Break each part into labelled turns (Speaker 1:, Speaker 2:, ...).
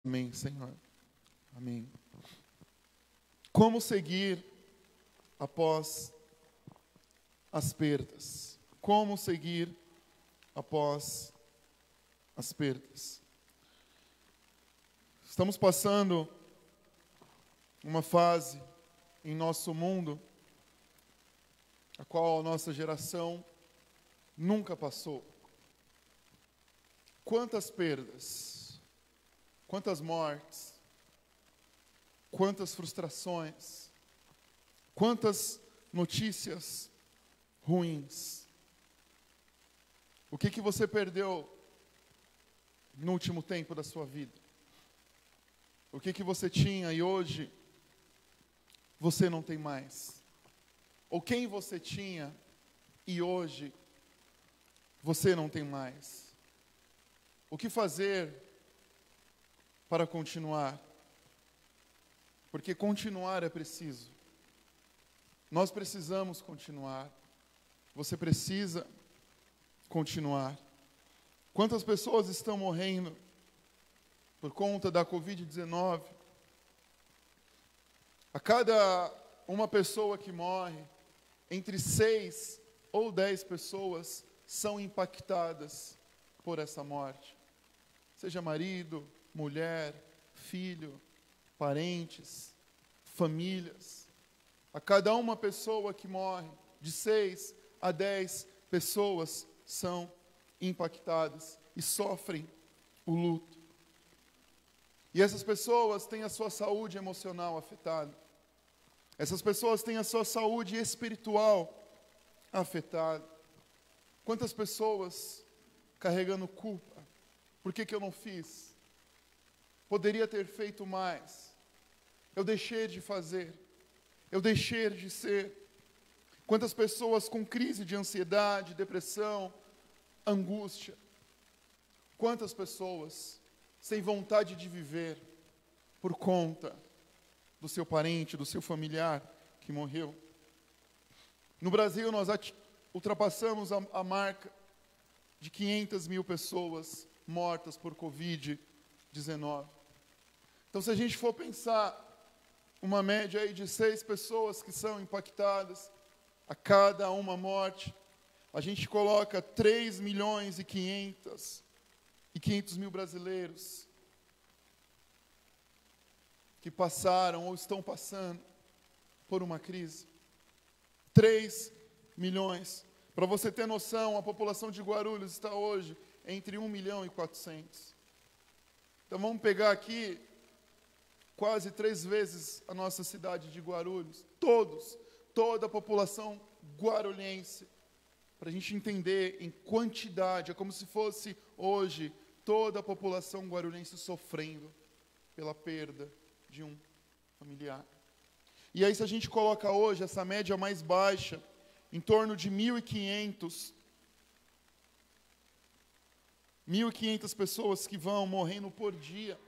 Speaker 1: Amém, Senhor. Amém. Como seguir após as perdas? Como seguir após as perdas? Estamos passando uma fase em nosso mundo a qual a nossa geração nunca passou. Quantas perdas, quantas mortes, quantas frustrações, quantas notícias ruins. O que você perdeu no último tempo da sua vida? O que você tinha e hoje você não tem mais? Ou quem você tinha e hoje você não tem mais? O que fazer para continuar? Porque continuar é preciso. Nós precisamos continuar. Você precisa continuar. Quantas pessoas estão morrendo por conta da Covid-19? A cada uma pessoa que morre, entre 6 ou 10 pessoas são impactadas por essa morte. Seja marido, mulher, filho, parentes, famílias. A cada uma pessoa que morre, de 6 a 10 pessoas são impactadas e sofrem o luto. E essas pessoas têm a sua saúde emocional afetada. Essas pessoas têm a sua saúde espiritual afetada. Quantas pessoas carregando culpa? Por que eu não fiz? Poderia ter feito mais. Eu deixei de fazer. Eu deixei de ser. Quantas pessoas com crise de ansiedade, depressão, angústia. Quantas pessoas sem vontade de viver por conta do seu parente, do seu familiar que morreu. No Brasil, nós ultrapassamos a marca de 500 mil pessoas mortas por Covid-19. Então, se a gente for pensar uma média aí de 6 pessoas que são impactadas a cada uma morte, a gente coloca 3 milhões e 500 mil brasileiros que passaram ou estão passando por uma crise. 3 milhões. Para você ter noção, a população de Guarulhos está hoje entre 1 milhão e 400. Então vamos pegar aqui quase 3 vezes a nossa cidade de Guarulhos. Toda a população guarulhense. Para a gente entender em quantidade, é como se fosse hoje toda a população guarulhense sofrendo pela perda de um familiar. E aí, se a gente coloca hoje essa média mais baixa, em torno de 1.500 pessoas que vão morrendo por dia,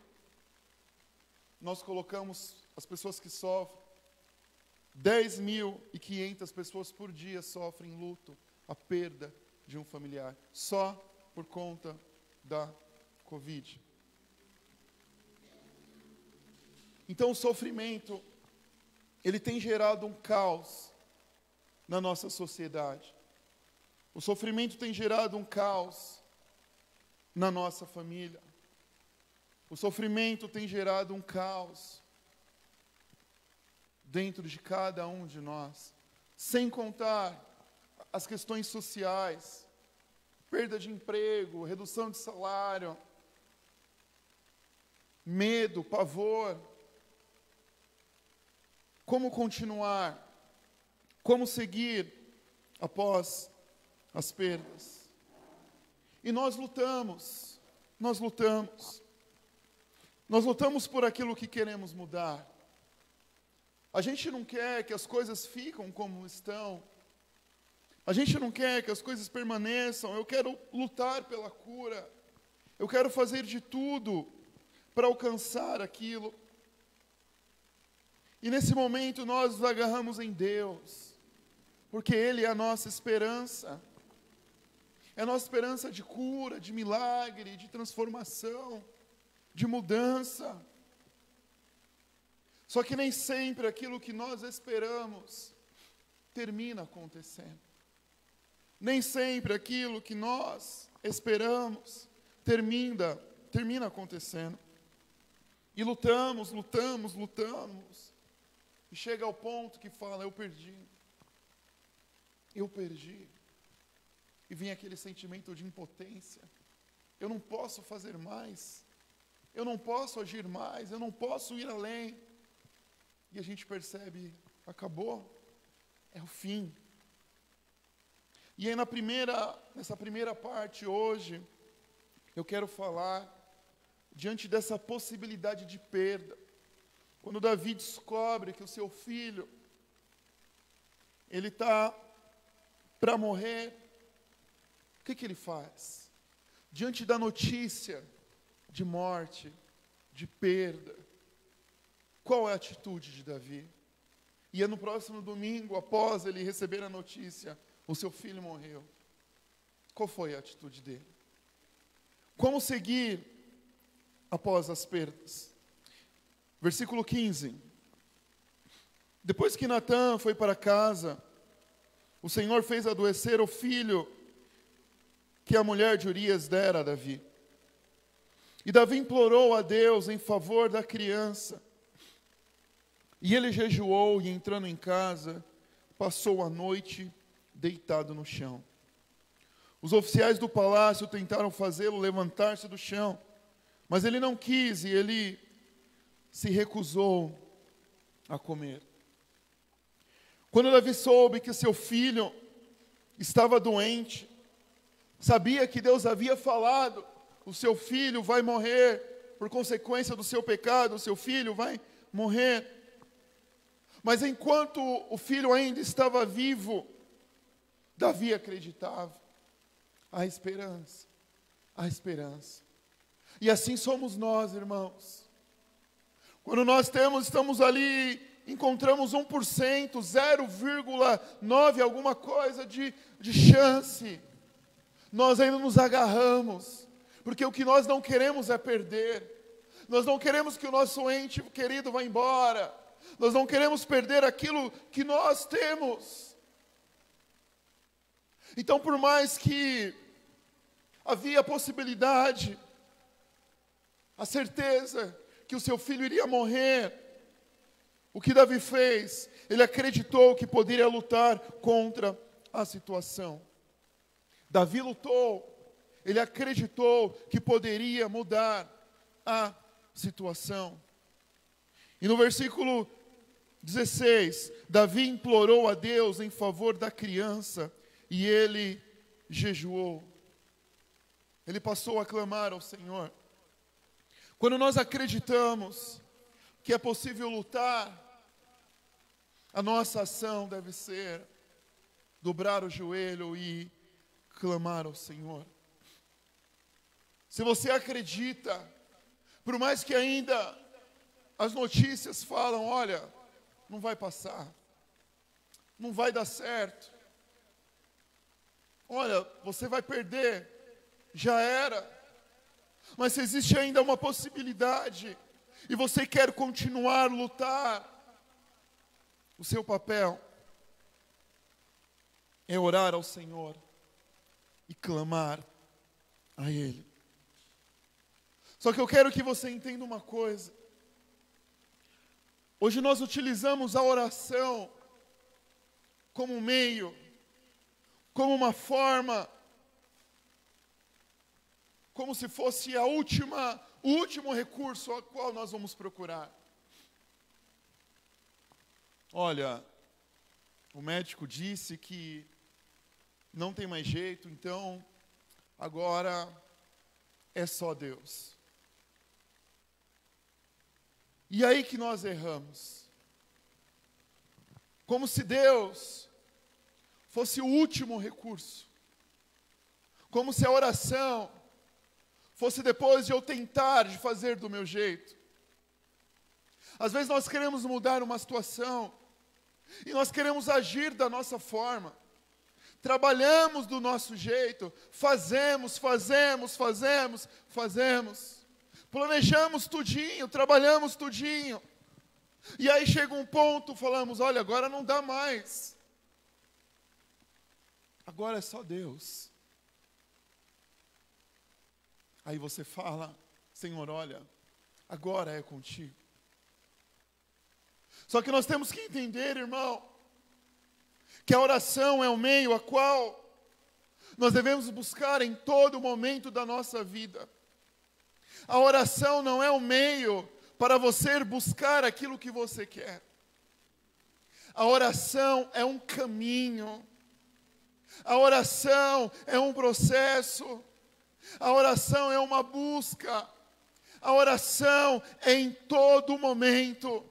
Speaker 1: nós colocamos as pessoas que sofrem, 10.500 pessoas por dia sofrem luto, a perda de um familiar, só por conta da Covid. Então o sofrimento, ele tem gerado um caos na nossa sociedade. O sofrimento tem gerado um caos na nossa família. O sofrimento tem gerado um caos dentro de cada um de nós. Sem contar as questões sociais, perda de emprego, redução de salário, medo, pavor. Como continuar? Como seguir após as perdas? E nós lutamos por aquilo que queremos mudar. A gente não quer que as coisas fiquem como estão. A gente não quer que as coisas permaneçam. Eu quero lutar pela cura. Eu quero fazer de tudo para alcançar aquilo. E nesse momento nós nos agarramos em Deus, porque Ele é a nossa esperança. É a nossa esperança de cura, de milagre, de transformação. de mudança. Só que nem sempre aquilo que nós esperamos termina acontecendo. Nem sempre aquilo que nós esperamos termina acontecendo. E lutamos. E chega ao ponto que fala, eu perdi. E vem aquele sentimento de impotência. Eu não posso fazer mais. Eu não posso agir mais. Eu não posso ir além. E a gente percebe, acabou. É o fim. E aí nessa primeira parte hoje, eu quero falar diante dessa possibilidade de perda. Quando Davi descobre que o seu filho, ele está para morrer, o que ele faz? Diante da notícia de morte, de perda, qual é a atitude de Davi? E é no próximo domingo, após ele receber a notícia, o seu filho morreu. Qual foi a atitude dele? Como seguir após as perdas? Versículo 15. Depois que Natã foi para casa, o Senhor fez adoecer o filho que a mulher de Urias dera a Davi. E Davi implorou a Deus em favor da criança. E ele jejuou e, entrando em casa, passou a noite deitado no chão. Os oficiais do palácio tentaram fazê-lo levantar-se do chão, mas ele não quis e ele se recusou a comer. Quando Davi soube que seu filho estava doente, sabia que Deus havia falado, o seu filho vai morrer por consequência do seu pecado, o seu filho vai morrer. Mas enquanto o filho ainda estava vivo, Davi acreditava. Há esperança, há esperança. E assim somos nós, irmãos. Quando nós estamos ali, encontramos 1%, 0,9 alguma coisa de chance, nós ainda nos agarramos, porque o que nós não queremos é perder. Nós não queremos que o nosso ente querido vá embora. Nós não queremos perder aquilo que nós temos. Então, por mais que havia a possibilidade, a certeza que o seu filho iria morrer, o que Davi fez? Ele acreditou que poderia lutar contra a situação. Davi lutou, ele acreditou que poderia mudar a situação. E no versículo 16, Davi implorou a Deus em favor da criança e ele jejuou. Ele passou a clamar ao Senhor. Quando nós acreditamos que é possível lutar, a nossa ação deve ser dobrar o joelho e clamar ao Senhor. Se você acredita, por mais que ainda as notícias falam, olha, não vai passar, não vai dar certo, olha, você vai perder, já era. Mas se existe ainda uma possibilidade, e você quer continuar a lutar, o seu papel é orar ao Senhor e clamar a Ele. Só que eu quero que você entenda uma coisa. Hoje nós utilizamos a oração como um meio, como uma forma, como se fosse o último recurso ao qual nós vamos procurar. Olha, o médico disse que não tem mais jeito, então agora é só Deus. E aí que nós erramos. Como se Deus fosse o último recurso. Como se a oração fosse depois de eu tentar de fazer do meu jeito. Às vezes nós queremos mudar uma situação e nós queremos agir da nossa forma. Trabalhamos do nosso jeito, fazemos. planejamos tudinho, trabalhamos tudinho. E aí chega um ponto, falamos, olha, agora não dá mais. Agora é só Deus. Aí você fala, Senhor, olha, agora é contigo. Só que nós temos que entender, irmão, que a oração é o meio a qual nós devemos buscar em todo momento da nossa vida. A oração não é o meio para você buscar aquilo que você quer. A oração é um caminho. A oração é um processo. A oração é uma busca. A oração é em todo momento.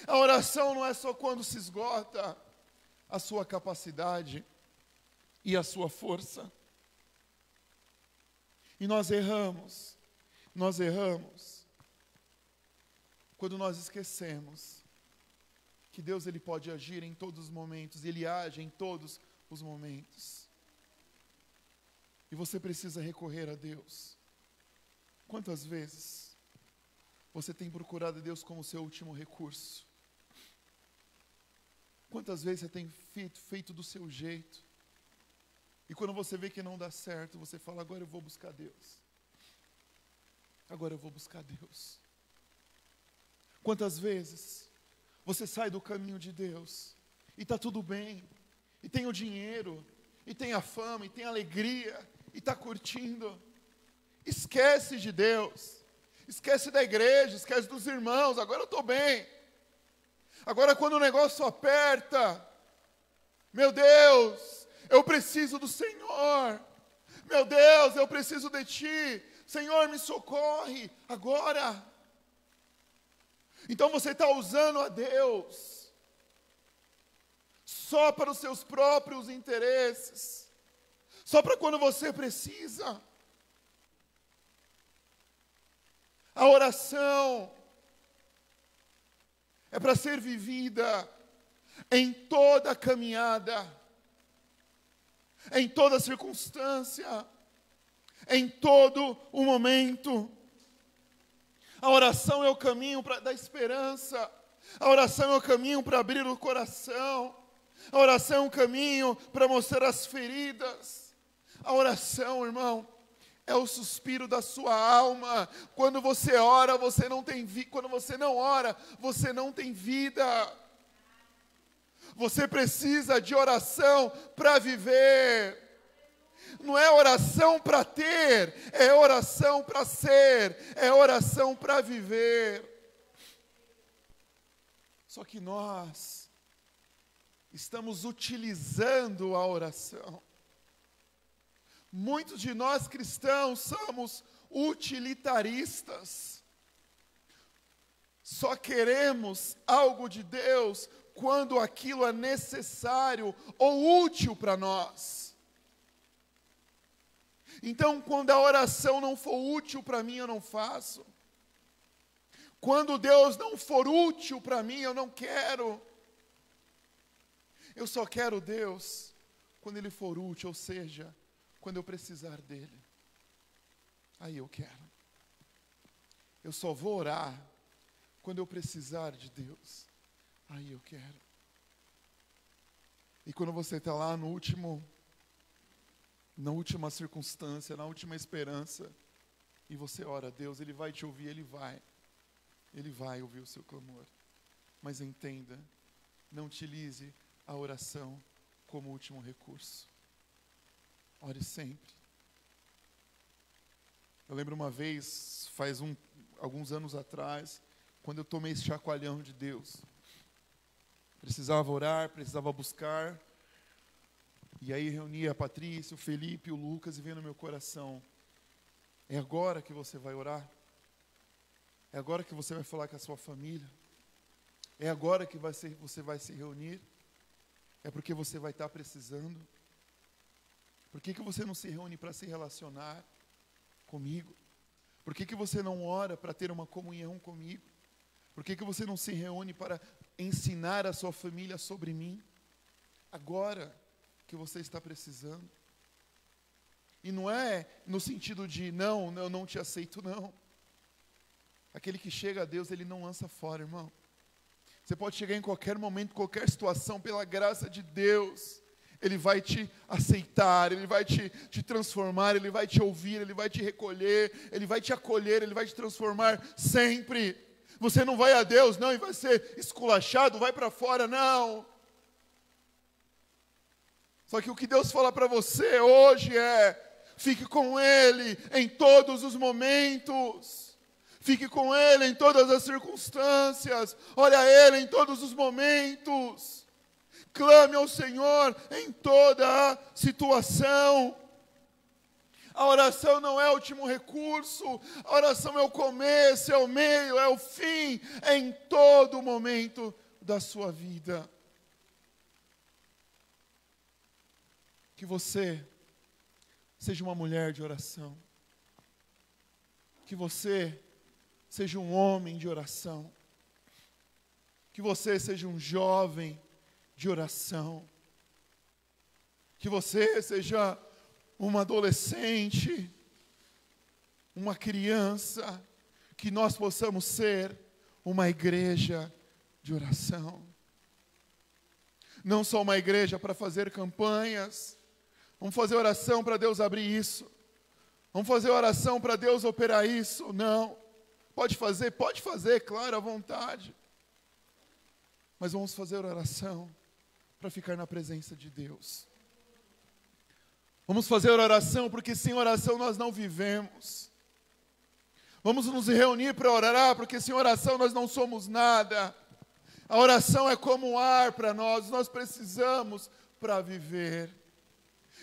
Speaker 1: A oração não é só quando se esgota a sua capacidade e a sua força. E nós erramos quando nós esquecemos que Deus ele pode agir em todos os momentos, Ele age em todos os momentos. E você precisa recorrer a Deus. Quantas vezes você tem procurado a Deus como seu último recurso? Quantas vezes você tem feito do seu jeito? E quando você vê que não dá certo, você fala, agora eu vou buscar Deus. Agora eu vou buscar Deus. Quantas vezes você sai do caminho de Deus e está tudo bem, e tem o dinheiro, e tem a fama, e tem a alegria, e está curtindo. Esquece de Deus, esquece da igreja, esquece dos irmãos, agora eu estou bem. Agora quando o negócio aperta, meu Deus, eu preciso do Senhor. Meu Deus, eu preciso de Ti. Senhor, me socorre agora. Então você está usando a Deus só para os seus próprios interesses, só para quando você precisa. A oração é para ser vivida em toda a caminhada, em toda circunstância, em todo o momento. A oração é o caminho da esperança. A oração é o caminho para abrir o coração. A oração é um caminho para mostrar as feridas. A oração, irmão, é o suspiro da sua alma. Quando você ora, você não tem vida. Quando você não ora, você não tem vida. Você precisa de oração para viver. Não é oração para ter, é oração para ser, é oração para viver. Só que nós estamos utilizando a oração. Muitos de nós cristãos somos utilitaristas. Só queremos algo de Deus quando aquilo é necessário ou útil para nós. Então, quando a oração não for útil para mim, eu não faço. Quando Deus não for útil para mim, eu não quero. Eu só quero Deus quando Ele for útil, ou seja, quando eu precisar dEle. Aí eu quero. Eu só vou orar quando eu precisar de Deus. Aí eu quero. E quando você está lá na última circunstância, na última esperança, e você ora a Deus, Ele vai te ouvir, Ele vai ouvir o seu clamor. Mas entenda, não utilize a oração como último recurso. Ore sempre. Eu lembro uma vez, alguns anos atrás, quando eu tomei esse chacoalhão de Deus. Precisava orar, precisava buscar. E aí reuni a Patrícia, o Felipe, o Lucas e veio no meu coração. É agora que você vai orar? É agora que você vai falar com a sua família? É agora que você vai se reunir? É porque você vai estar precisando? Por que você não se reúne para se relacionar comigo? Por que você não ora para ter uma comunhão comigo? Por que você não se reúne para ensinar a sua família sobre mim? Agora que você está precisando. E não é no sentido de, não, eu não te aceito, não. Aquele que chega a Deus, ele não lança fora, irmão. Você pode chegar em qualquer momento, qualquer situação, pela graça de Deus. Ele vai te aceitar, Ele vai te transformar, Ele vai te ouvir, Ele vai te recolher, Ele vai te acolher, Ele vai te transformar sempre. Você não vai a Deus, não, e vai ser esculachado, vai para fora, não. Só que o que Deus fala para você hoje fique com Ele em todos os momentos. Fique com Ele em todas as circunstâncias. Olha a Ele em todos os momentos. Clame ao Senhor em toda a situação. A oração não é o último recurso. A oração é o começo, é o meio, é o fim. É em todo momento da sua vida. Que você seja uma mulher de oração. Que você seja um homem de oração. Que você seja um jovem de oração. Que você seja uma adolescente, uma criança. Que nós possamos ser uma igreja de oração. Não só uma igreja para fazer campanhas. Vamos fazer oração para Deus abrir isso. Vamos fazer oração para Deus operar isso. Não. Pode fazer, claro, à vontade. Mas vamos fazer oração para ficar na presença de Deus. Vamos fazer oração porque sem oração nós não vivemos. Vamos nos reunir para orar porque sem oração nós não somos nada. A oração é como um ar para nós precisamos para viver.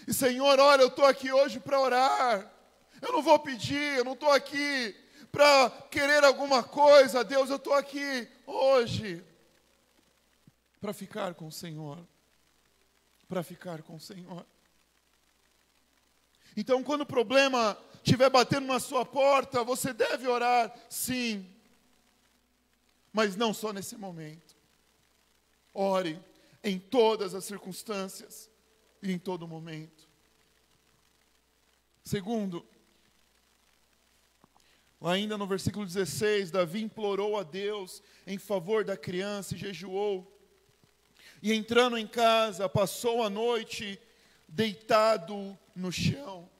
Speaker 1: E Senhor, olha, eu estou aqui hoje para orar. Eu não vou pedir, eu não estou aqui para querer alguma coisa. Deus, eu estou aqui hoje para ficar com o Senhor. Para ficar com o Senhor. Então, quando o problema estiver batendo na sua porta, você deve orar, sim. Mas não só nesse momento. Ore em todas as circunstâncias e em todo momento. Segundo, ainda no versículo 16, Davi implorou a Deus em favor da criança e jejuou. E entrando em casa, passou a noite deitado no chão.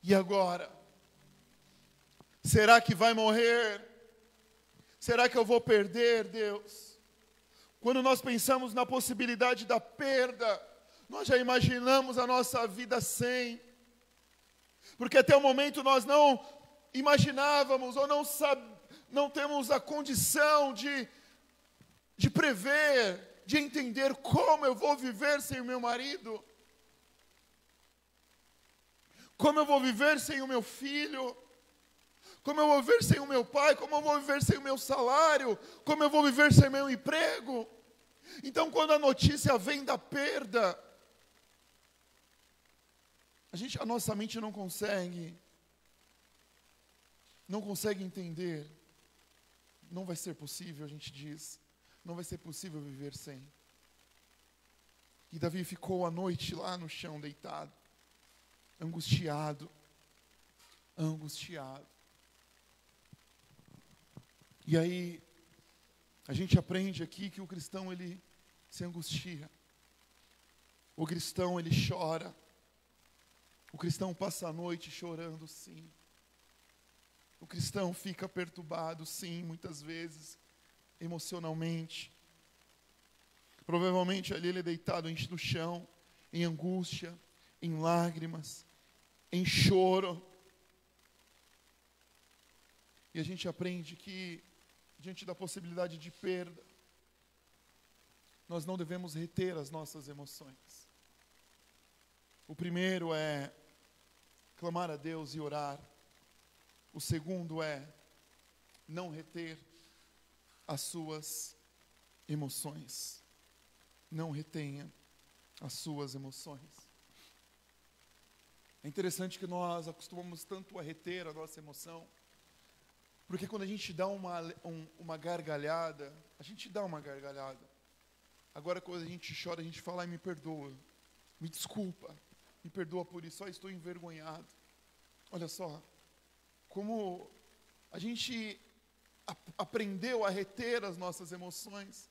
Speaker 1: E agora? Será que vai morrer? Será que eu vou perder, Deus? Quando nós pensamos na possibilidade da perda, nós já imaginamos a nossa vida sem. Porque até o momento nós não imaginávamos ou não temos a condição de prever, de entender como eu vou viver sem o meu marido. Como eu vou viver sem o meu filho? Como eu vou viver sem o meu pai? Como eu vou viver sem o meu salário? Como eu vou viver sem o meu emprego? Então, quando a notícia vem da perda, a nossa mente não consegue entender. Não vai ser possível, a gente diz. Não vai ser possível viver sem. E Davi ficou a noite lá no chão deitado, angustiado. E aí, a gente aprende aqui que o cristão, ele se angustia. O cristão, ele chora. O cristão passa a noite chorando, sim. O cristão fica perturbado, sim, muitas vezes, emocionalmente. Provavelmente ali ele é deitado no chão, em angústia, em lágrimas, em choro. E a gente aprende que, diante da possibilidade de perda, nós não devemos reter as nossas emoções. O primeiro é clamar a Deus e orar. O segundo é não reter as suas emoções. Não retenha as suas emoções. É interessante que nós acostumamos tanto a reter a nossa emoção, porque quando a gente dá uma gargalhada, a gente dá uma gargalhada. Agora quando a gente chora, a gente fala, ai, me perdoa, me desculpa, me perdoa por isso, só estou envergonhado. Olha só, como a gente aprendeu a reter as nossas emoções,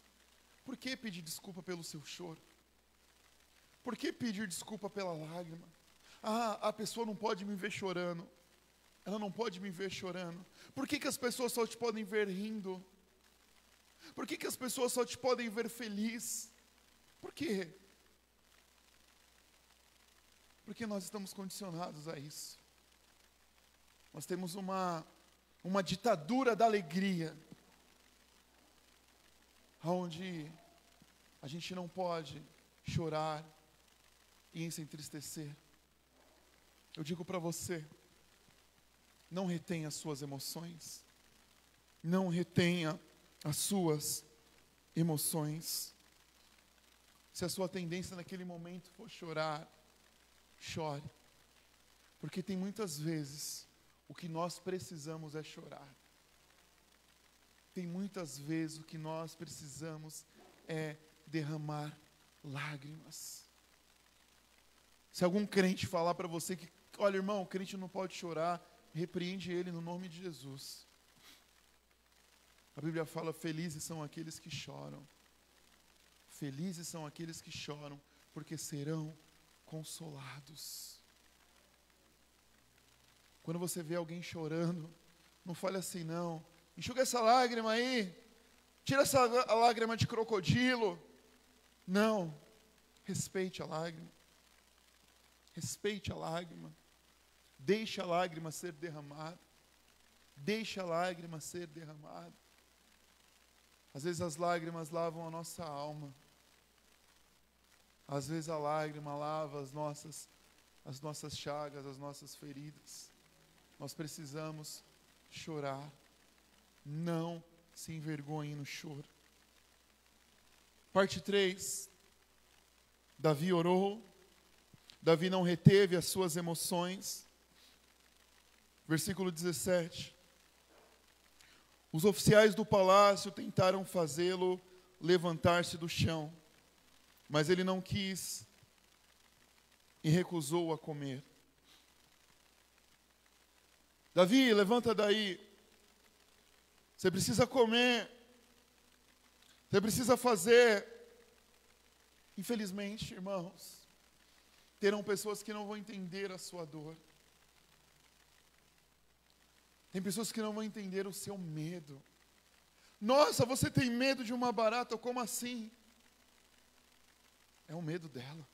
Speaker 1: por que pedir desculpa pelo seu choro? Por que pedir desculpa pela lágrima? A pessoa não pode me ver chorando. Ela não pode me ver chorando. Por que as pessoas só te podem ver rindo? Por que as pessoas só te podem ver feliz? Por quê? Porque nós estamos condicionados a isso. Nós temos uma ditadura da alegria, onde a gente não pode chorar e se entristecer. Eu digo para você, não retenha as suas emoções, não retenha as suas emoções. Se a sua tendência naquele momento for chorar, chore, porque tem muitas vezes o que nós precisamos é chorar. Tem muitas vezes o que nós precisamos é derramar lágrimas. Se algum crente falar para você que, olha irmão, o crente não pode chorar, repreende ele no nome de Jesus. A Bíblia fala, felizes são aqueles que choram. Felizes são aqueles que choram, porque serão consolados. Quando você vê alguém chorando, não fale assim não. Enxuga essa lágrima aí. Tira essa lágrima de crocodilo. Não. Respeite a lágrima. Respeite a lágrima. Deixe a lágrima ser derramada. Deixe a lágrima ser derramada. Às vezes as lágrimas lavam a nossa alma. Às vezes a lágrima lava as nossas chagas, as nossas feridas. Nós precisamos chorar. Não se envergonhe no choro. Parte 3. Davi orou. Davi não reteve as suas emoções. Versículo 17. Os oficiais do palácio tentaram fazê-lo levantar-se do chão, mas ele não quis e recusou a comer. Davi, levanta daí. Você precisa comer. Você precisa fazer. Infelizmente, irmãos, terão pessoas que não vão entender a sua dor. Tem pessoas que não vão entender o seu medo. Nossa, você tem medo de uma barata? Como assim? É o medo dela.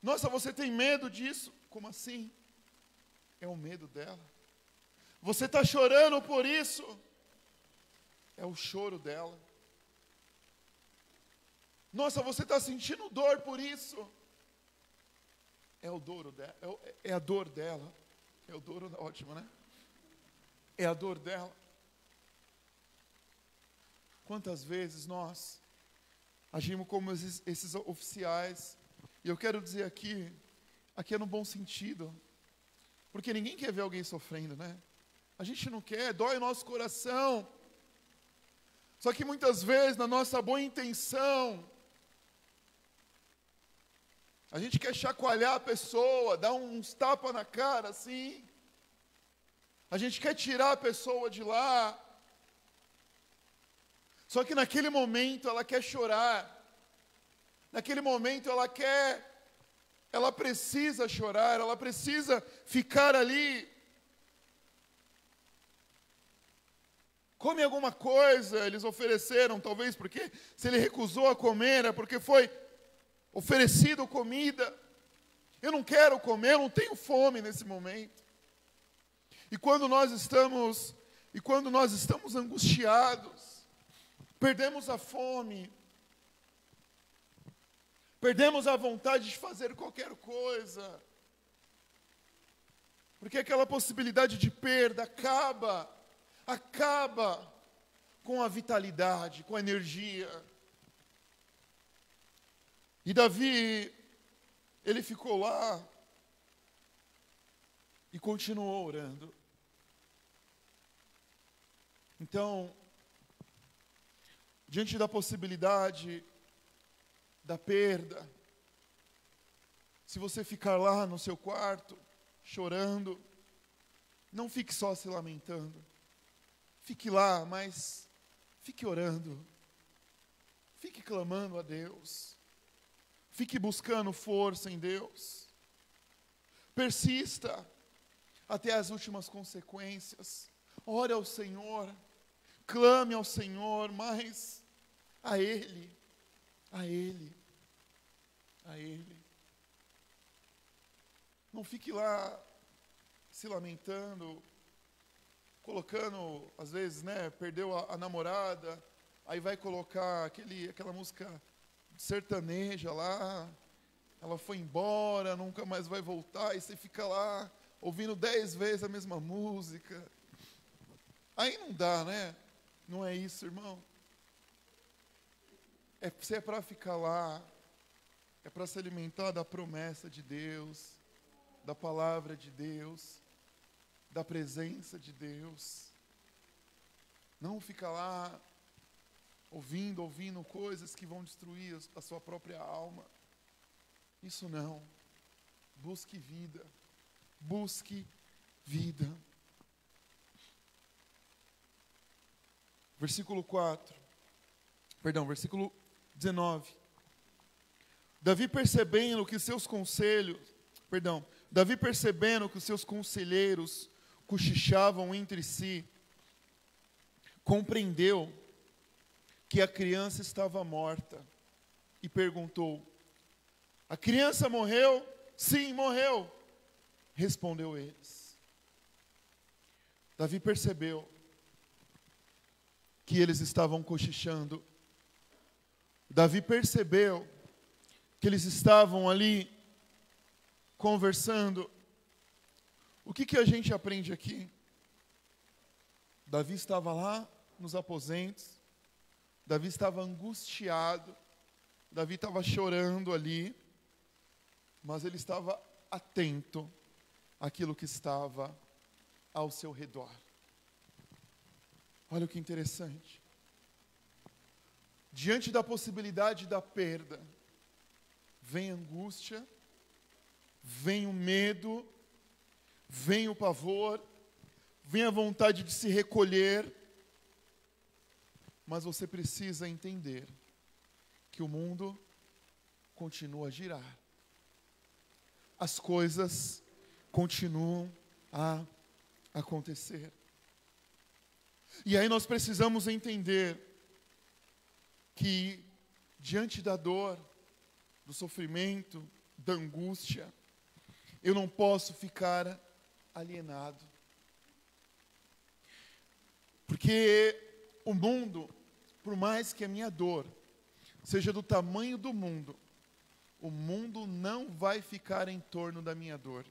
Speaker 1: Nossa, você tem medo disso? Como assim? É o medo dela. Você está chorando por isso? É o choro dela. Nossa, você está sentindo dor por isso? É o dor dela. É a dor dela. É o dor, ótimo, né? É a dor dela. Quantas vezes nós agimos como esses oficiais? E eu quero dizer aqui é no bom sentido. Porque ninguém quer ver alguém sofrendo, né? A gente não quer, dói o nosso coração. Só que muitas vezes, na nossa boa intenção, a gente quer chacoalhar a pessoa, dar uns tapas na cara, assim. A gente quer tirar a pessoa de lá. Só que naquele momento ela quer chorar. Naquele momento ela precisa chorar, ela precisa ficar ali. Come alguma coisa, eles ofereceram, talvez porque se ele recusou a comer, é porque foi oferecido comida. Eu não quero comer, eu não tenho fome nesse momento. E quando nós estamos angustiados, perdemos a fome, perdemos a vontade de fazer qualquer coisa, porque aquela possibilidade de perda acaba com a vitalidade, com a energia. E Davi, ele ficou lá e continuou orando. Então, diante da possibilidade da perda, se você ficar lá no seu quarto, chorando, Não fique só se lamentando. Fique lá, mas fique orando. Fique clamando a Deus. Fique buscando força em Deus. Persista até as últimas consequências. Ore ao Senhor. Clame ao Senhor, mas a Ele. A Ele. A Ele. Não fique lá se lamentando, colocando, às vezes, perdeu a namorada, aí vai colocar aquela música sertaneja lá, ela foi embora, nunca mais vai voltar, e você fica lá ouvindo 10 vezes a mesma música. Aí não dá, né? Não é isso, irmão. Se é para ficar lá, é para se alimentar da promessa de Deus, da palavra de Deus, da presença de Deus. Não fica lá ouvindo coisas que vão destruir a sua própria alma. Isso não. Busque vida. Busque vida. Versículo 19. Davi percebendo que os seus conselheiros cochichavam entre si, compreendeu que a criança estava morta e perguntou: a criança morreu? Sim, morreu, respondeu eles. Davi percebeu que eles estavam cochichando. Davi percebeu que eles estavam ali conversando. O que a gente aprende aqui? Davi estava lá nos aposentos, Davi estava angustiado, Davi estava chorando ali, mas ele estava atento àquilo que estava ao seu redor. Olha o que interessante. Diante da possibilidade da perda, vem a angústia, vem o medo, vem o pavor, vem a vontade de se recolher, mas você precisa entender que o mundo continua a girar. As coisas continuam a acontecer. E aí nós precisamos entender que diante da dor, do sofrimento, da angústia, eu não posso ficar alienado. Porque o mundo, por mais que a minha dor seja do tamanho do mundo, o mundo não vai ficar em torno da minha dor.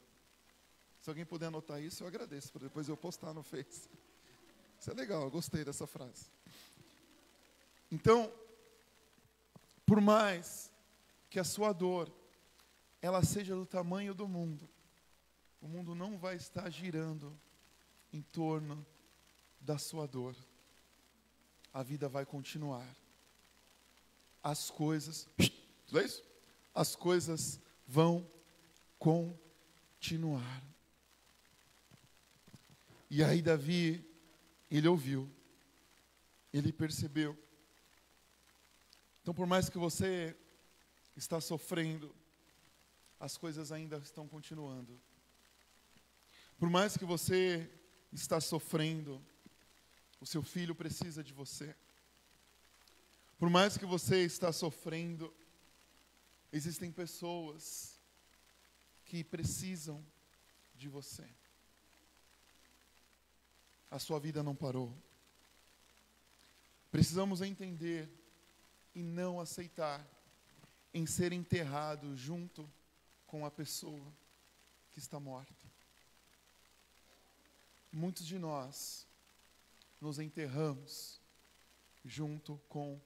Speaker 1: Se alguém puder anotar isso, eu agradeço, para depois eu postar no Face. Isso é legal, eu gostei dessa frase. Então, por mais que a sua dor, ela seja do tamanho do mundo, o mundo não vai estar girando em torno da sua dor. A vida vai continuar. As coisas, as coisas vão continuar. E aí Davi, ele ouviu, ele percebeu. Então, por mais que você está sofrendo, as coisas ainda estão continuando. Por mais que você está sofrendo, o seu filho precisa de você. Por mais que você está sofrendo, existem pessoas que precisam de você. A sua vida não parou. Precisamos entender e não aceitar em ser enterrado junto com a pessoa que está morta. Muitos de nós nos enterramos junto com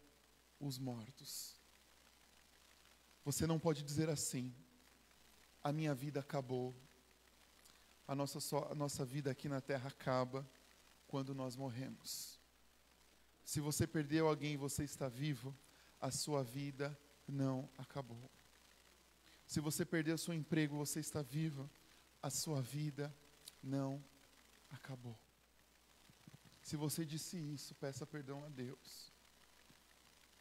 Speaker 1: os mortos. Você não pode dizer assim: a minha vida acabou. A nossa vida aqui na terra acaba quando nós morremos. Se você perdeu alguém e você está vivo, a sua vida não acabou. Se você perdeu seu emprego, você está vivo, a sua vida não acabou. Se você disse isso, peça perdão a Deus.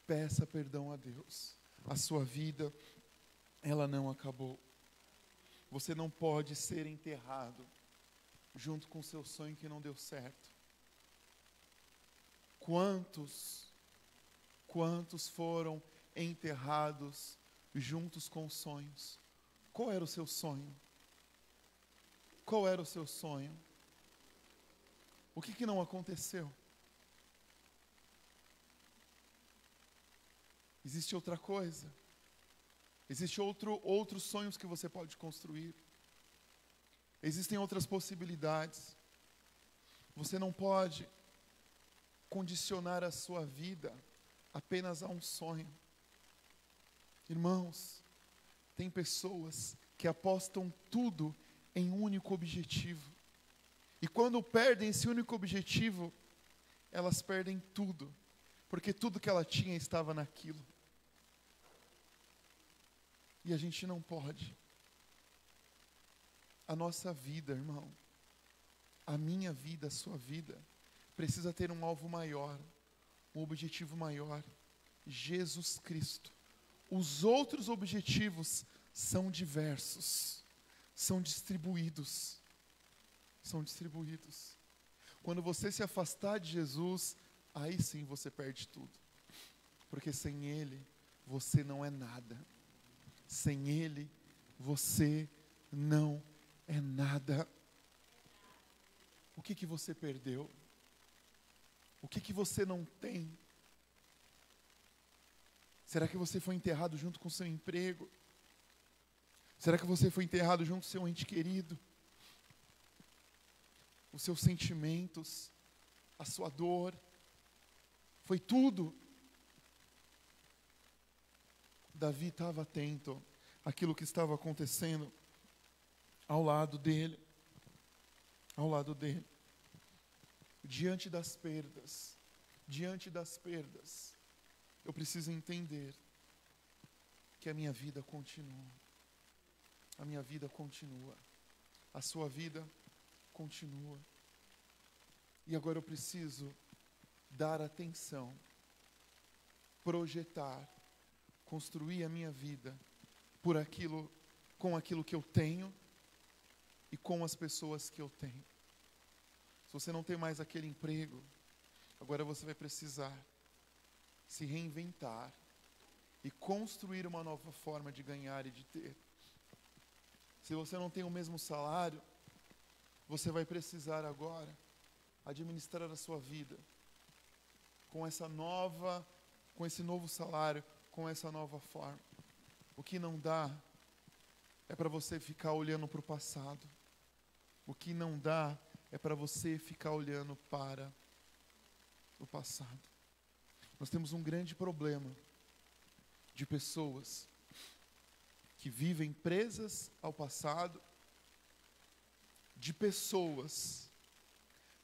Speaker 1: Peça perdão a Deus. A sua vida, ela não acabou. Você não pode ser enterrado junto com o seu sonho que não deu certo. Quantos foram enterrados juntos com os sonhos? Qual era o seu sonho? Qual era o seu sonho? O que não aconteceu? Existe outra coisa. Existe outros sonhos que você pode construir. Existem outras possibilidades. Você não pode condicionar a sua vida apenas a um sonho. Irmãos, tem pessoas que apostam tudo em um único objetivo. E quando perdem esse único objetivo, elas perdem tudo, porque tudo que ela tinha estava naquilo. E a gente não pode. A nossa vida, irmão, a minha vida, a sua vida, precisa ter um alvo maior, um objetivo maior: Jesus Cristo. Os outros objetivos são diversos, são distribuídos. Quando você se afastar de Jesus, aí sim você perde tudo. Porque sem Ele, você não é nada. Sem Ele, você não é nada. O que você perdeu? O que você não tem? Será que você foi enterrado junto com o seu emprego? Será que você foi enterrado junto com o seu ente querido? Os seus sentimentos, a sua dor, foi tudo. Davi estava atento àquilo que estava acontecendo ao lado dele. Diante das perdas, eu preciso entender que a minha vida continua. A minha vida continua. A sua vida continua. E agora eu preciso dar atenção, projetar, construir a minha vida com aquilo que eu tenho e com as pessoas que eu tenho. Se você não tem mais aquele emprego, agora você vai precisar se reinventar e construir uma nova forma de ganhar e de ter. Se você não tem o mesmo salário, você vai precisar agora administrar a sua vida com esse novo salário, com essa nova forma. O que não dá é para você ficar olhando para o passado. O que não dá é para você ficar olhando para o passado. Nós temos um grande problema de pessoas que vivem presas ao passado, de pessoas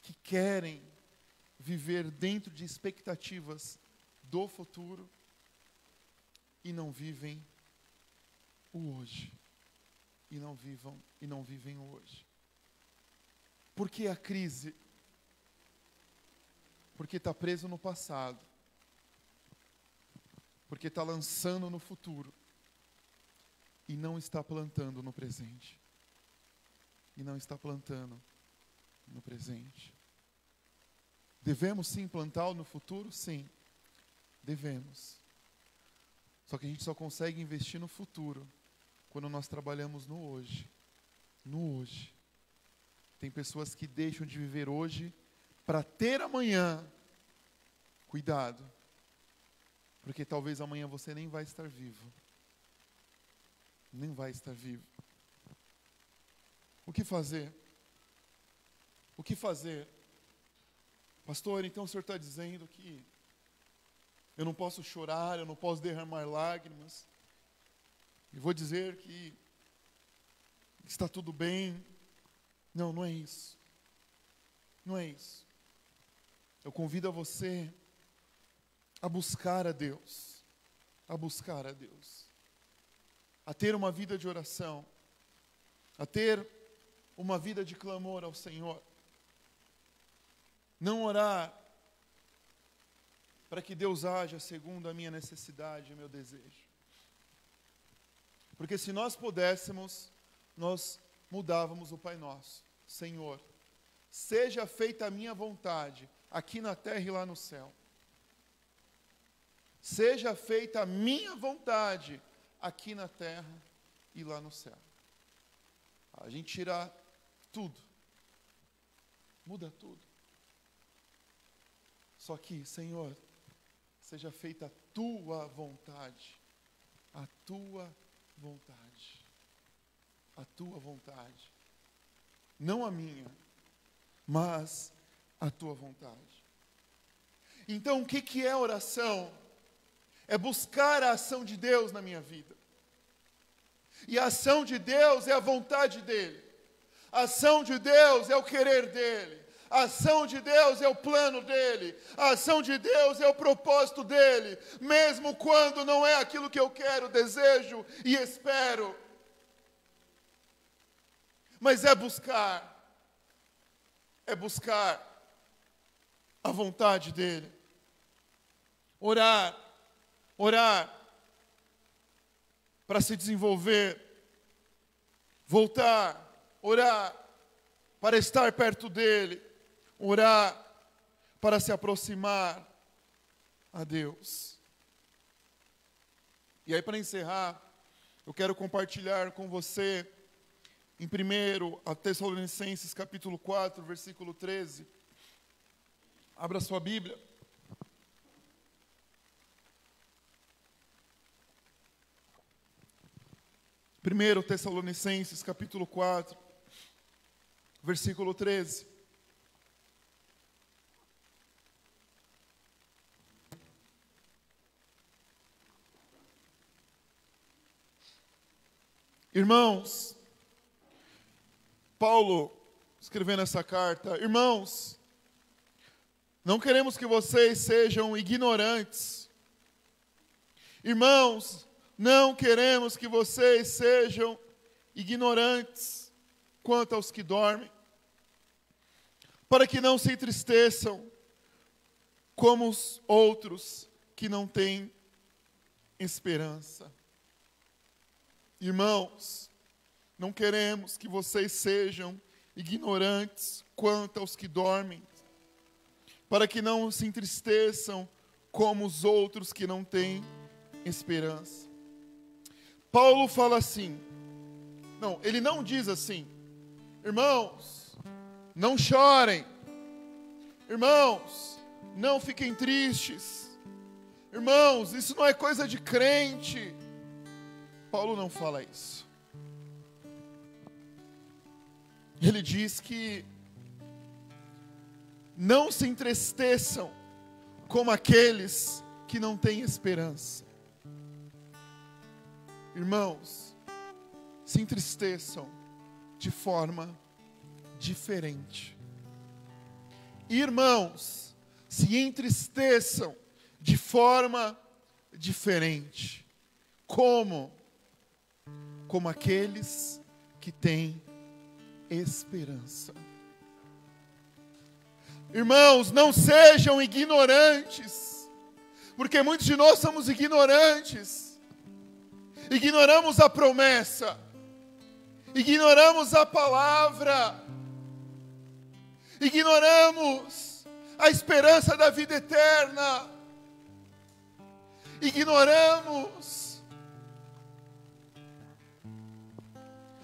Speaker 1: que querem viver dentro de expectativas do futuro e não vivem o hoje. E não vivem o hoje. Por que a crise? Porque está preso no passado. Porque está lançando no futuro. E não está plantando no presente. Devemos sim plantar no futuro? Sim, devemos. Só que a gente só consegue investir no futuro quando nós trabalhamos no hoje. Tem pessoas que deixam de viver hoje para ter amanhã. Cuidado, porque talvez amanhã você nem vai estar vivo. O que fazer? Pastor, então o senhor está dizendo que eu não posso chorar, eu não posso derramar lágrimas, e vou dizer que está tudo bem. Não, não é isso. Eu convido a você a buscar a Deus, a ter uma vida de oração, a ter uma vida de clamor ao Senhor, Não orar para que Deus haja segundo a minha necessidade e o meu desejo. Porque se nós pudéssemos, nós mudávamos o Pai Nosso. Senhor, seja feita a minha vontade, aqui na terra e lá no céu. Seja feita a minha vontade, aqui na terra e lá no céu. A gente tira tudo. Muda tudo. Só que, Senhor, seja feita a tua vontade. A tua vontade. A tua vontade. Não a minha, mas a tua vontade. Então, o que é oração? É buscar a ação de Deus na minha vida. E a ação de Deus é a vontade dEle. A ação de Deus é o querer dEle. A ação de Deus é o plano dEle. A ação de Deus é o propósito dEle. Mesmo quando não é aquilo que eu quero, desejo e espero. Mas é buscar a vontade dEle. Orar para se desenvolver, voltar, orar para estar perto dEle, orar para se aproximar a Deus. E aí, para encerrar, eu quero compartilhar com você, em 1 Tessalonicenses capítulo 4, versículo 13. Abra sua Bíblia. 1 Tessalonicenses capítulo 4, versículo 13. Irmãos, Paulo escrevendo essa carta, irmãos, não queremos que vocês sejam ignorantes. Irmãos, não queremos que vocês sejam ignorantes quanto aos que dormem, para que não se entristeçam como os outros que não têm esperança. Irmãos, não queremos que vocês sejam ignorantes quanto aos que dormem, para que não se entristeçam como os outros que não têm esperança. Paulo fala assim, ele não diz assim, irmãos, não chorem, irmãos, não fiquem tristes, irmãos, isso não é coisa de crente. Paulo não fala isso. Ele diz que não se entristeçam como aqueles que não têm esperança. Irmãos, se entristeçam de forma diferente. Irmãos, se entristeçam de forma diferente. Como? Como aqueles que têm esperança. Irmãos, não sejam ignorantes, porque muitos de nós somos ignorantes. Ignoramos a promessa, ignoramos a palavra, ignoramos a esperança da vida eterna, ignoramos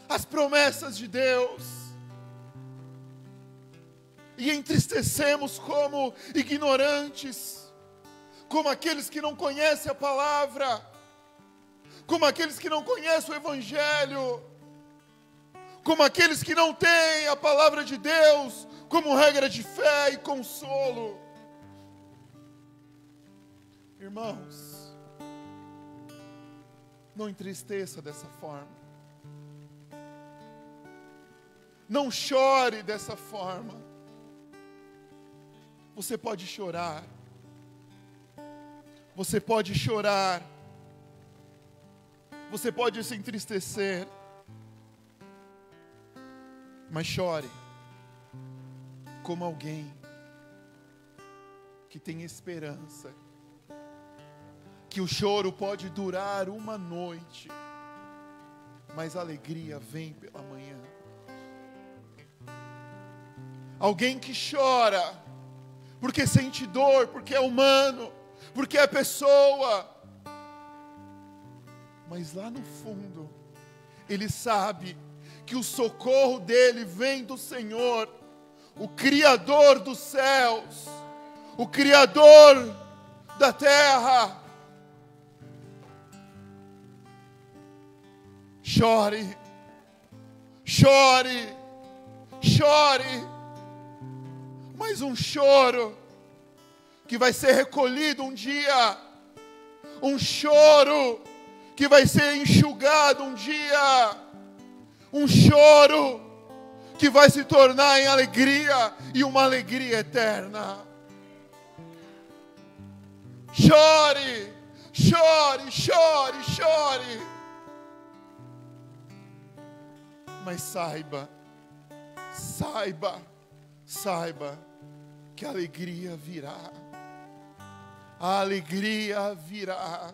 Speaker 1: as promessas de Deus e entristecemos como ignorantes, como aqueles que não conhecem a palavra, como aqueles que não conhecem o Evangelho, como aqueles que não têm a palavra de Deus como regra de fé e consolo. Irmãos, não entristeça dessa forma, não chore dessa forma. Você pode chorar, você pode chorar, você pode se entristecer, mas chore como alguém que tem esperança, que o choro pode durar uma noite, mas a alegria vem pela manhã. Alguém que chora, porque sente dor, porque é humano, porque é pessoa, mas lá no fundo, ele sabe que o socorro dele vem do Senhor, o Criador dos céus, o Criador da terra. Chore, chore, chore, mas um choro que vai ser recolhido um dia, um choro que vai ser enxugado um dia, um choro que vai se tornar em alegria e uma alegria eterna. Chore, chore, chore, chore, mas saiba que a alegria virá. A alegria virá.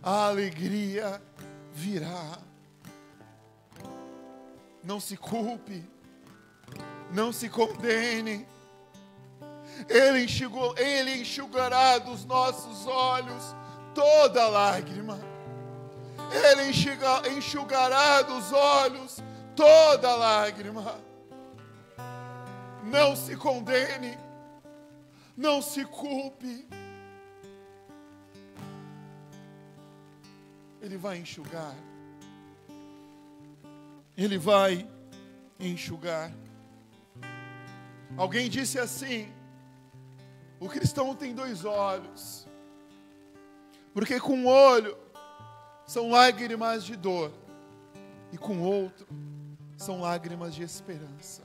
Speaker 1: A alegria virá. Não se culpe, não se condene. Ele enxugará dos nossos olhos toda lágrima. Ele enxugará dos olhos toda lágrima. Não se condene, não se culpe. Ele vai enxugar. Ele vai enxugar. Alguém disse assim: o cristão tem dois olhos, porque com um olho são lágrimas de dor, e com o outro são lágrimas de esperança.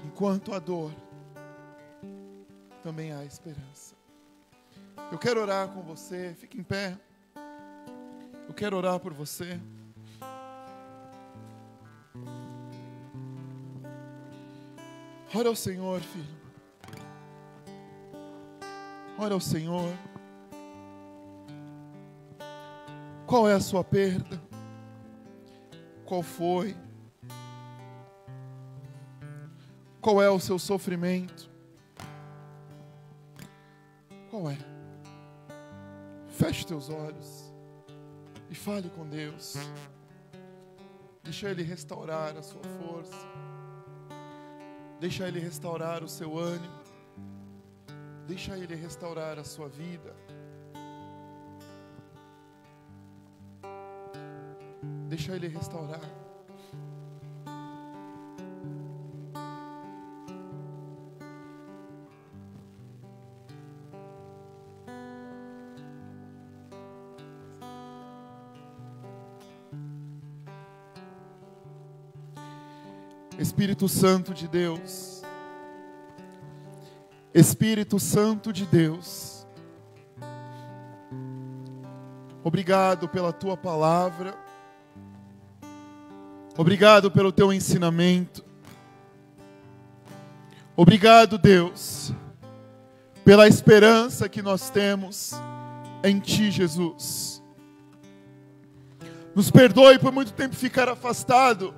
Speaker 1: Enquanto há dor, também há esperança. Eu quero orar com você, fique em pé. Eu quero orar por você. Ora ao Senhor, filho. Ora ao Senhor. Qual é a sua perda? Qual foi? Qual é o seu sofrimento? Qual é? Feche teus olhos e fale com Deus. Deixa Ele restaurar a sua força. Deixa Ele restaurar o seu ânimo. Deixa Ele restaurar a sua vida. Deixa Ele restaurar. Espírito Santo de Deus, Espírito Santo de Deus, obrigado pela Tua palavra, obrigado pelo Teu ensinamento, obrigado, Deus, pela esperança que nós temos em Ti, Jesus. Nos perdoe por muito tempo ficar afastado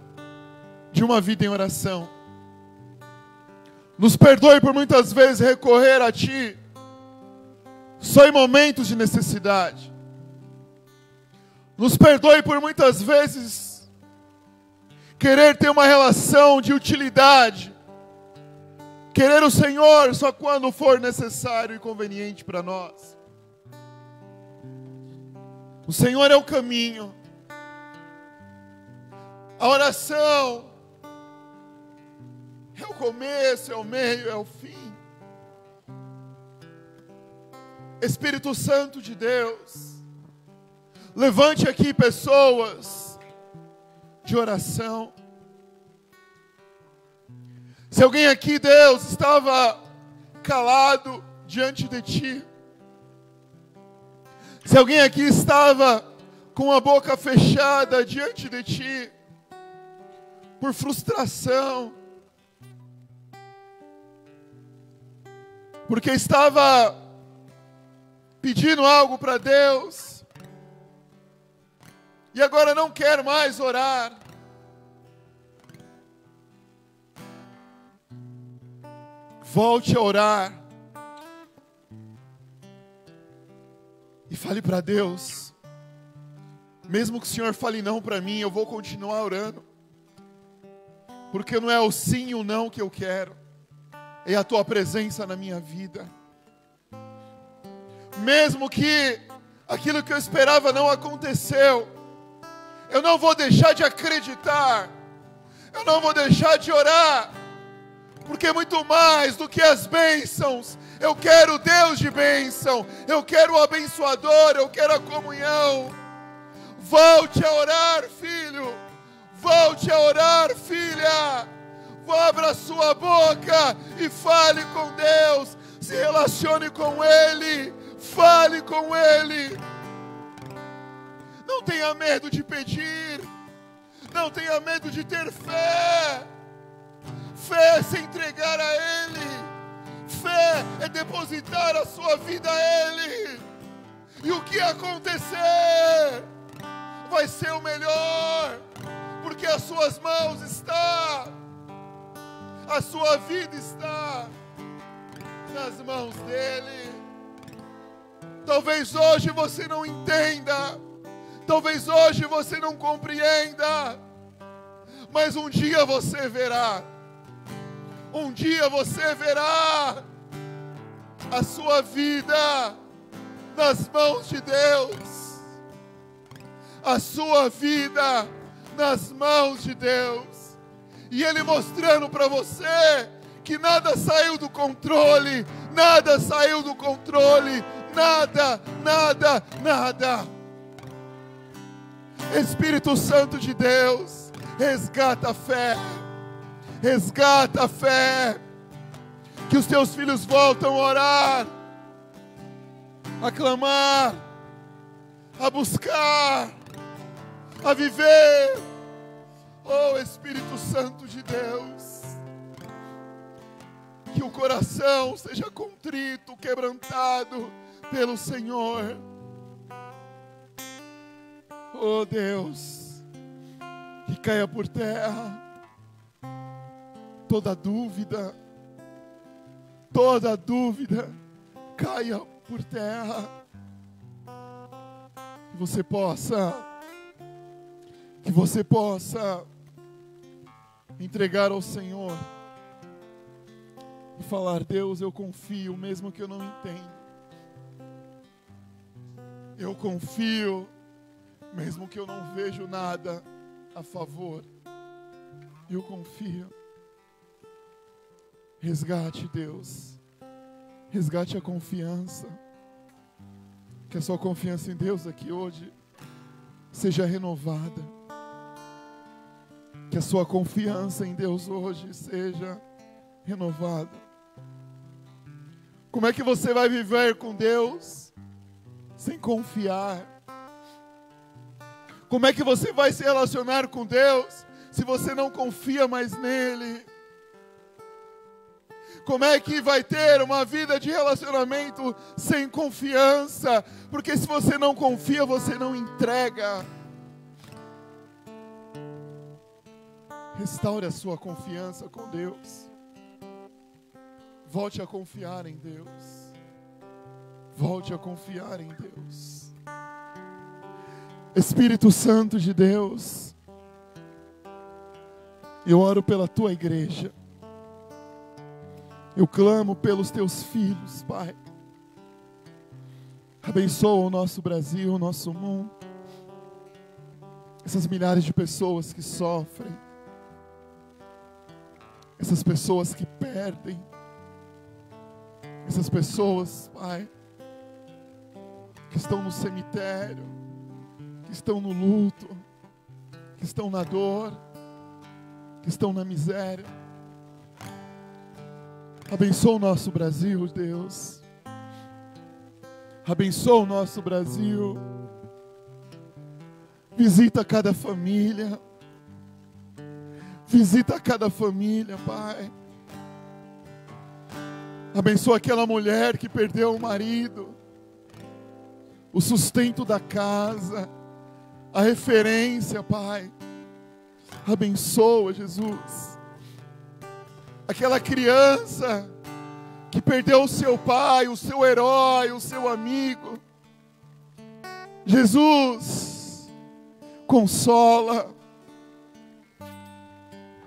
Speaker 1: de uma vida em oração. Nos perdoe por muitas vezes recorrer a Ti só em momentos de necessidade. Nos perdoe por muitas vezes querer ter uma relação de utilidade, querer o Senhor só quando for necessário e conveniente para nós. O Senhor é o caminho. A oração é o começo, é o meio, é o fim. Espírito Santo de Deus, levante aqui pessoas de oração. Se alguém aqui, Deus, estava calado diante de Ti, se alguém aqui estava com a boca fechada diante de Ti, por frustração, porque estava pedindo algo para Deus, e agora não quer mais orar. Volte a orar. E fale para Deus: mesmo que o Senhor fale não para mim, eu vou continuar orando. Porque não é o sim e o não que eu quero, é a tua presença na minha vida. Mesmo que aquilo que eu esperava não aconteceu, eu não vou deixar de acreditar, eu não vou deixar de orar, porque muito mais do que as bênçãos, eu quero o Deus de bênção, eu quero o abençoador, eu quero a comunhão. Volte a orar, filho, volte a orar, filha, abra sua boca e fale com Deus, se relacione com Ele, fale com Ele. Não tenha medo de pedir, não tenha medo de ter fé. Fé é se entregar a Ele, fé é depositar a sua vida a Ele, e o que acontecer vai ser o melhor, porque as suas mãos está, a sua vida está nas mãos dEle. Talvez hoje você não entenda, talvez hoje você não compreenda, mas um dia você verá. Um dia você verá a sua vida nas mãos de Deus. A sua vida nas mãos de Deus. E Ele mostrando para você que nada saiu do controle. Nada saiu do controle. Nada, nada, nada. Espírito Santo de Deus, resgata a fé. Resgata a fé, que os teus filhos voltam a orar, a clamar, a buscar, a viver. Oh Espírito Santo de Deus, que o coração seja contrito, quebrantado pelo Senhor. Oh Deus, que caia por terra toda dúvida caia por terra, que você possa entregar ao Senhor e falar: Deus, eu confio, mesmo que eu não entenda. Eu confio, mesmo que eu não vejo nada a favor. Eu confio. Resgate, Deus, resgate a confiança, que a sua confiança em Deus aqui hoje seja renovada, que a sua confiança em Deus hoje seja renovada. Como é que você vai viver com Deus sem confiar? Como é que você vai se relacionar com Deus se você não confia mais nele? Como é que vai ter uma vida de relacionamento sem confiança? Porque se você não confia, você não entrega. Restaure a sua confiança com Deus. Volte a confiar em Deus. Volte a confiar em Deus. Espírito Santo de Deus, eu oro pela tua igreja. Eu clamo pelos teus filhos, Pai. Abençoa o nosso Brasil, o nosso mundo. Essas milhares de pessoas que sofrem. Essas pessoas que perdem. Essas pessoas, Pai, que estão no cemitério, que estão no luto, que estão na dor, que estão na miséria. Abençoa o nosso Brasil, Deus. Abençoa o nosso Brasil. Visita cada família. Visita cada família, Pai. Abençoa aquela mulher que perdeu o marido, o sustento da casa, a referência, Pai. Abençoa, Jesus. Aquela criança que perdeu o seu pai, o seu herói, o seu amigo. Jesus, consola.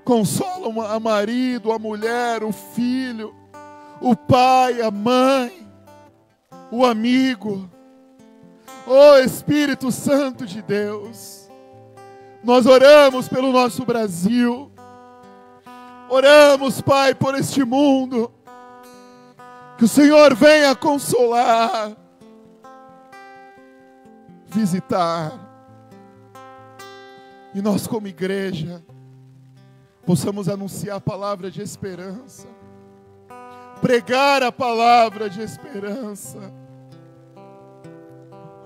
Speaker 1: Consola a marido, a mulher, o filho, o pai, a mãe, o amigo. Oh Espírito Santo de Deus, nós oramos pelo nosso Brasil. Oramos, Pai, por este mundo. Que o Senhor venha consolar, visitar. E nós como igreja possamos anunciar a palavra de esperança. Pregar a palavra de esperança.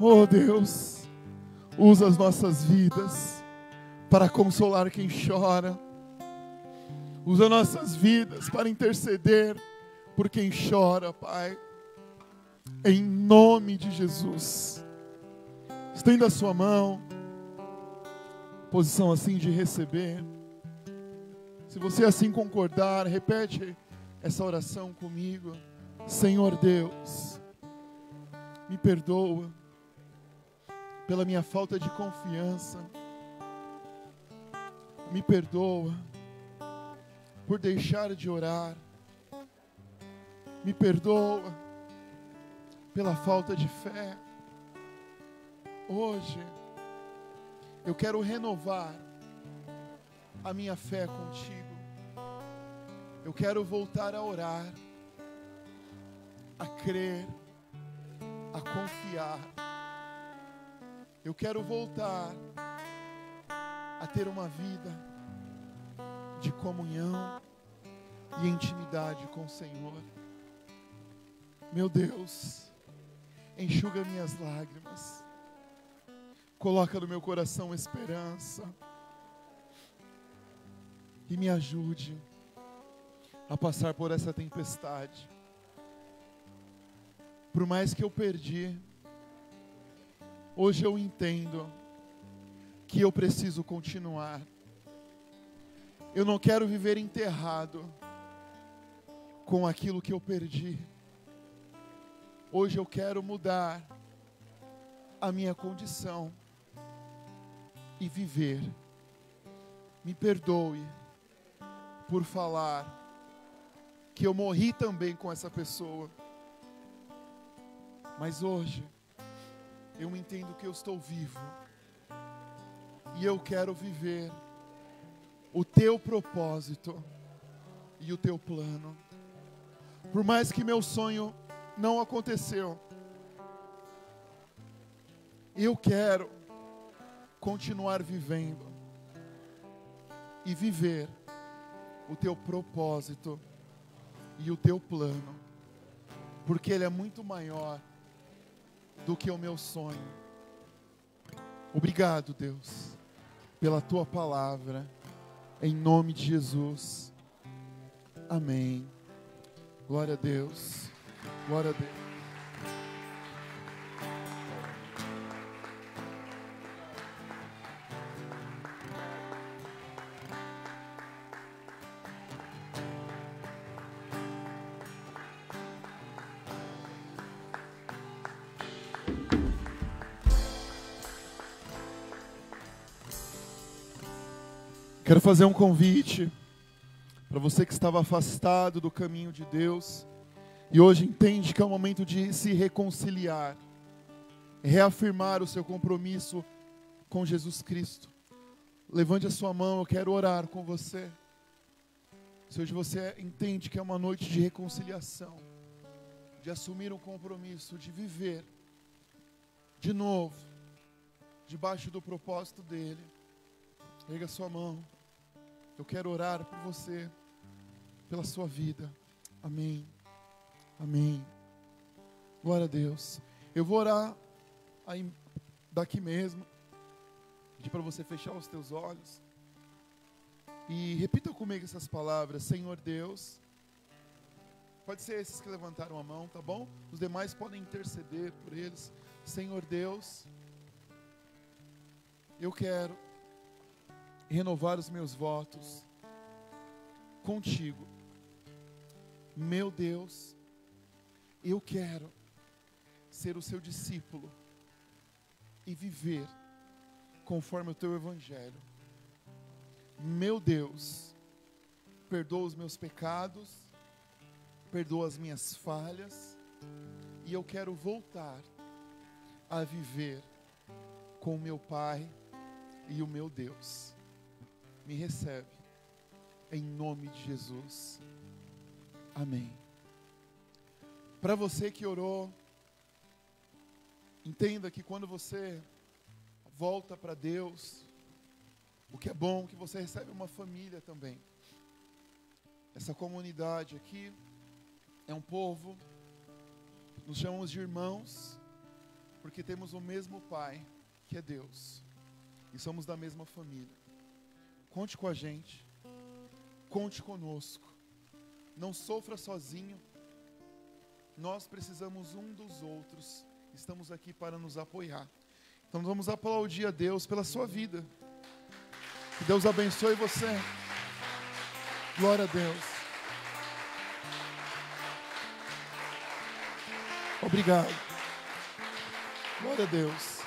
Speaker 1: Oh Deus, usa as nossas vidas para consolar quem chora. Usa nossas vidas para interceder por quem chora, Pai. Em nome de Jesus. Estenda a sua mão. Posição assim de receber. Se você assim concordar, repete essa oração comigo. Senhor Deus, me perdoa pela minha falta de confiança. Me perdoa por deixar de orar. Me perdoa pela falta de fé. Hoje eu quero renovar a minha fé contigo. Eu quero voltar a orar, a crer, a confiar. Eu quero voltar a ter uma vida de comunhão e intimidade com o Senhor. Meu Deus, enxuga minhas lágrimas. Coloca no meu coração esperança. E me ajude a passar por essa tempestade. Por mais que eu perdi, hoje eu entendo que eu preciso continuar. Eu não quero viver enterrado com aquilo que eu perdi. Hoje eu quero mudar a minha condição e viver. Me perdoe por falar que eu morri também com essa pessoa. Mas hoje eu entendo que eu estou vivo e eu quero viver o teu propósito e o teu plano. Por mais que meu sonho não aconteceu, eu quero continuar vivendo e viver o teu propósito e o teu plano, porque ele é muito maior do que o meu sonho. Obrigado, Deus, pela tua palavra, em nome de Jesus. Amém. Glória a Deus. Glória a Deus. Quero fazer um convite para você que estava afastado do caminho de Deus e hoje entende que é o momento de se reconciliar, reafirmar o seu compromisso com Jesus Cristo. Levante a sua mão, eu quero orar com você. Se hoje você entende que é uma noite de reconciliação, de assumir um compromisso, de viver de novo, debaixo do propósito dEle, erga a sua mão. Eu quero orar por você, pela sua vida. Amém. Amém. Glória a Deus. Eu vou orar aí, daqui mesmo. Pedir para você fechar os teus olhos. E repita comigo essas palavras. Senhor Deus, Pode ser esses que levantaram a mão, tá bom? Os demais podem interceder por eles. Senhor Deus, eu quero renovar os meus votos contigo. Meu Deus, eu quero ser o seu discípulo e viver conforme o teu evangelho. Meu Deus, perdoa os meus pecados, perdoa as minhas falhas, e eu quero voltar a viver com o meu Pai e o meu Deus. Me recebe, em nome de Jesus. Amém. Para você que orou, entenda que quando você volta para Deus, o que é bom é que você recebe uma família também. Essa comunidade aqui é um povo, nos chamamos de irmãos, porque temos o mesmo Pai, que é Deus, e somos da mesma família. Conte com a gente, conte conosco, não sofra sozinho, nós precisamos um dos outros, estamos aqui para nos apoiar. Então vamos aplaudir a Deus pela sua vida, que Deus abençoe você, glória a Deus. Obrigado. Glória a Deus.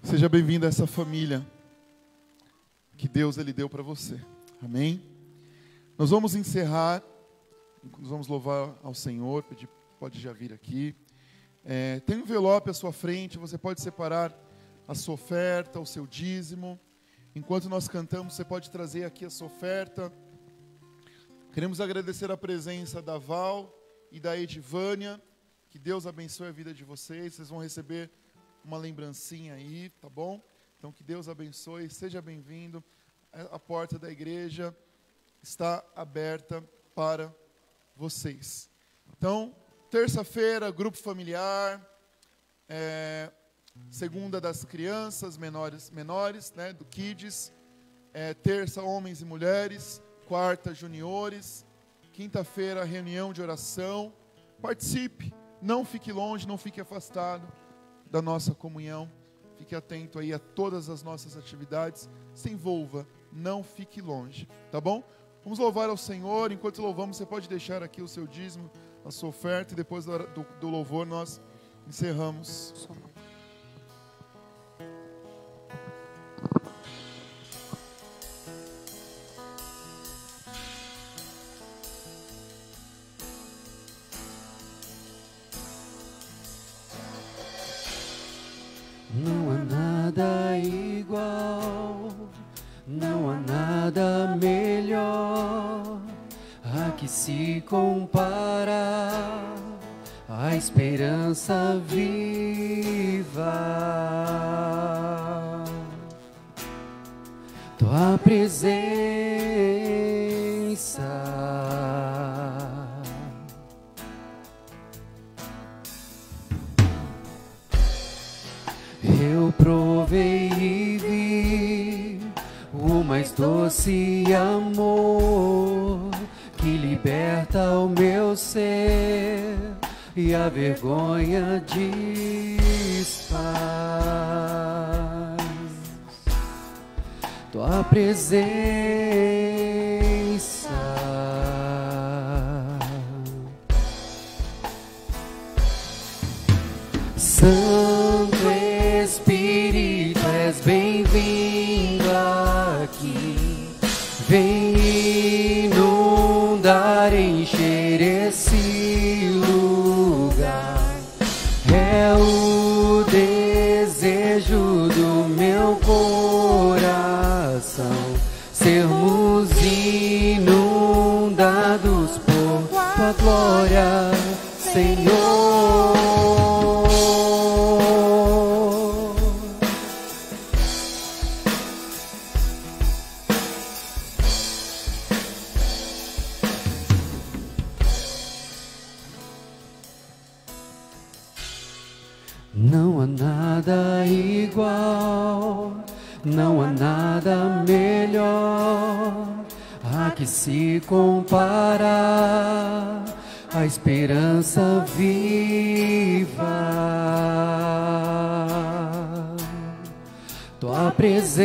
Speaker 1: Seja bem-vindo a essa família que Deus Ele deu para você. Amém? Nós vamos encerrar, nós vamos louvar ao Senhor, pedir, pode já vir aqui. Tem um envelope à sua frente, você pode separar a sua oferta, o seu dízimo. Enquanto nós cantamos, você pode trazer aqui a sua oferta. Queremos agradecer a presença da Val e da Edivânia. Que Deus abençoe a vida de vocês. Vocês vão receber uma lembrancinha aí, tá bom? Então que Deus abençoe. Seja bem-vindo. A porta da igreja está aberta para vocês. Então, terça-feira, grupo familiar. Segunda das crianças menores, né, do Kids. Terça, homens e mulheres. Quarta, juniores. Quinta-feira, reunião de oração. Participe, não fique longe, não fique afastado da nossa comunhão. Fique atento aí a todas as nossas atividades. Se envolva, não fique longe, tá bom? Vamos louvar ao Senhor. Enquanto louvamos, você pode deixar aqui o seu dízimo, a sua oferta, e depois do louvor nós encerramos.
Speaker 2: Não há nada igual, não há nada melhor a que se compara a esperança viva. Tua presença eu provei e vi o mais doce amor que liberta o meu ser e a vergonha desfaz. Tua presença, Santo Espírito, és bem-vindo aqui. Vem inundar, encher esse lugar. É o desejo do meu coração sermos inundados por tua glória, Senhor. Não há nada igual, não há nada melhor melhor, a que se compara a esperança viva. Tua presença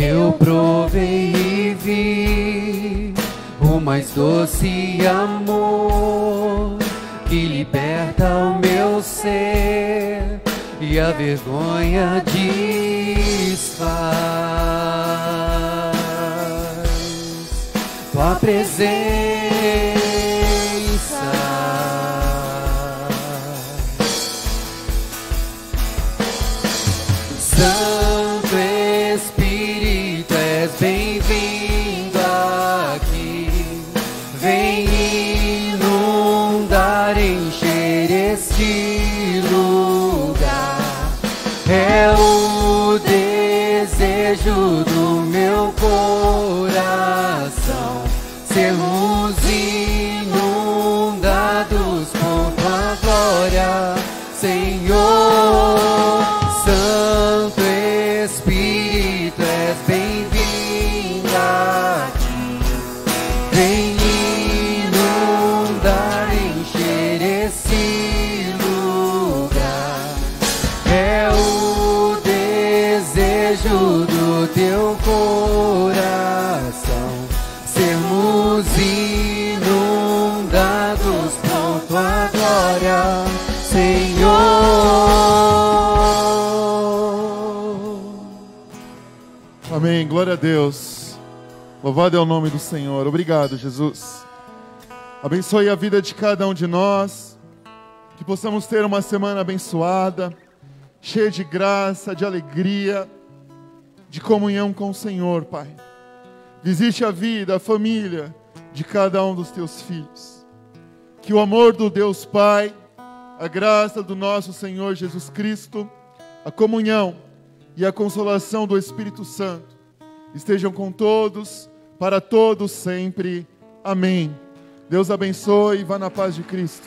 Speaker 2: eu provei e vi o mais doce amor que liberta o meu ser e a vergonha desfaz. Tua presença, Santo Espírito, és bem-vindo aqui. Vem inundar, encher este lugar. É o desejo do meu coração sermos inundados por tua glória, Senhor. Santo Espírito, és bem-vindo aqui. Vem inundar, encher esse lugar. É o desejo do teu coração sermos inundados por tua glória, Senhor.
Speaker 1: Amém, glória a Deus. Louvado é o nome do Senhor. Obrigado, Jesus. Abençoe a vida de cada um de nós, que possamos ter uma semana abençoada, cheia de graça, de alegria, de comunhão com o Senhor, Pai. Visite a vida, a família de cada um dos teus filhos. Que o amor do Deus Pai, a graça do nosso Senhor Jesus Cristo, a comunhão e a consolação do Espírito Santo estejam com todos, para todos sempre. Amém. Deus abençoe e vá na paz de Cristo.